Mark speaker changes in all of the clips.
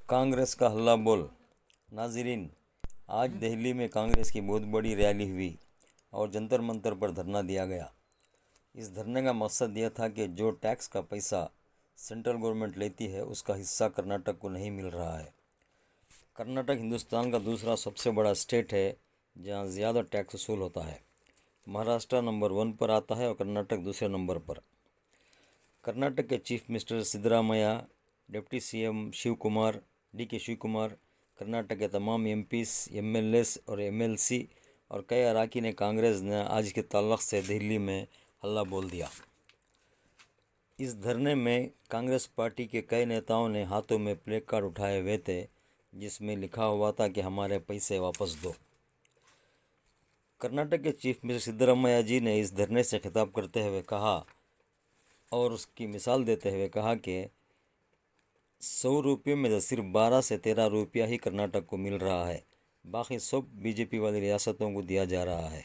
Speaker 1: कांग्रेस का हल्ला बोल। नाज़रीन, आज दिल्ली में कांग्रेस की बहुत बड़ी रैली हुई और जंतर मंतर पर धरना दिया गया। इस धरने का मकसद यह था कि जो टैक्स का पैसा सेंट्रल गवर्नमेंट लेती है उसका हिस्सा कर्नाटक को नहीं मिल रहा है। कर्नाटक हिंदुस्तान का दूसरा सबसे बड़ा स्टेट है जहां ज़्यादा टैक्स वसूल होता है। महाराष्ट्र नंबर 1 पर आता है और कर्नाटक दूसरे नंबर पर। कर्नाटक के chief minister Siddaramaiah, deputy CM Shivakumar, DK Shivakumar, Karnataka के तमाम MPs, MLAs और MLC और कई अरकान कांग्रेस ने आज के ताल्लुक़ से दिल्ली में हल्ला बोल दिया। इस धरने में कांग्रेस पार्टी के कई नेताओं ने हाथों में प्ले कार्ड उठाए हुए थे जिसमें लिखा हुआ था कि हमारे पैसे वापस दो। कर्नाटक के चीफ मिनिस्टर सिद्धरामैया जी ने इस धरने से खिताब करते हुए कहा और उसकी मिसाल देते हुए कहा कि 100 रुपये में से सिर्फ 12 से 13 रुपया ही कर्नाटक को मिल रहा है, बाकी सब BJP वाली रियासतों को दिया जा रहा है।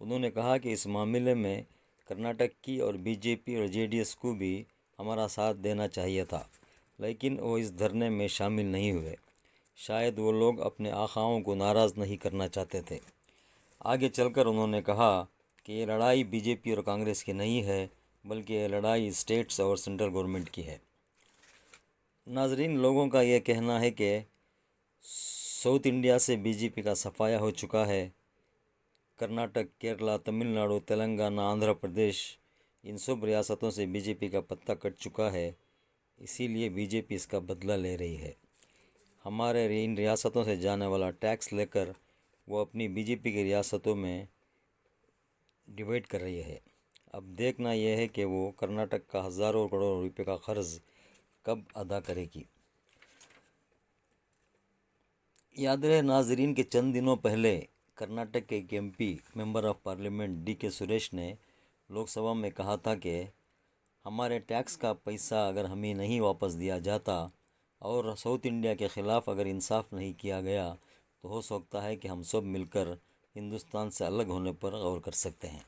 Speaker 1: उन्होंने कहा कि इस मामले में कर्नाटक की और BJP और JDS को भी हमारा साथ देना चाहिए था, लेकिन वो इस धरने में शामिल नहीं हुए। शायद वो लोग अपने आकाओं को नाराज़ नहीं करना चाहते थे। आगे चलकर उन्होंने कहा कि ये लड़ाई BJP और कांग्रेस की नहीं है, बल्कि ये लड़ाई स्टेट्स और सेंट्रल गवर्नमेंट की है। नाजरीन, लोगों का ये कहना है कि साउथ इंडिया से BJP का सफाया हो चुका है। कर्नाटक, केरला, तमिलनाडु, तेलंगाना, आंध्र प्रदेश, इन सब रियासतों से BJP का पत्ता कट चुका है, इसीलिए BJP इसका बदला ले रही है। हमारे इन रियासतों से जाने वाला टैक्स लेकर वो अपनी BJP की रियासतों में डिवाइड कर रही है। अब देखना यह है कि वो कर्नाटक का हज़ारों करोड़ रुपए का कर्ज कब अदा करेगी। याद रहे नाजरीन के चंद दिनों पहले कर्नाटक के एक MP member of parliament DK Suresh ने लोकसभा में कहा था कि हमारे टैक्स का पैसा अगर हमें नहीं वापस दिया जाता और साउथ इंडिया के ख़िलाफ़ अगर इंसाफ नहीं किया गया तो हो सकता है कि हम सब मिलकर हिंदुस्तान से अलग होने पर गौर कर सकते हैं।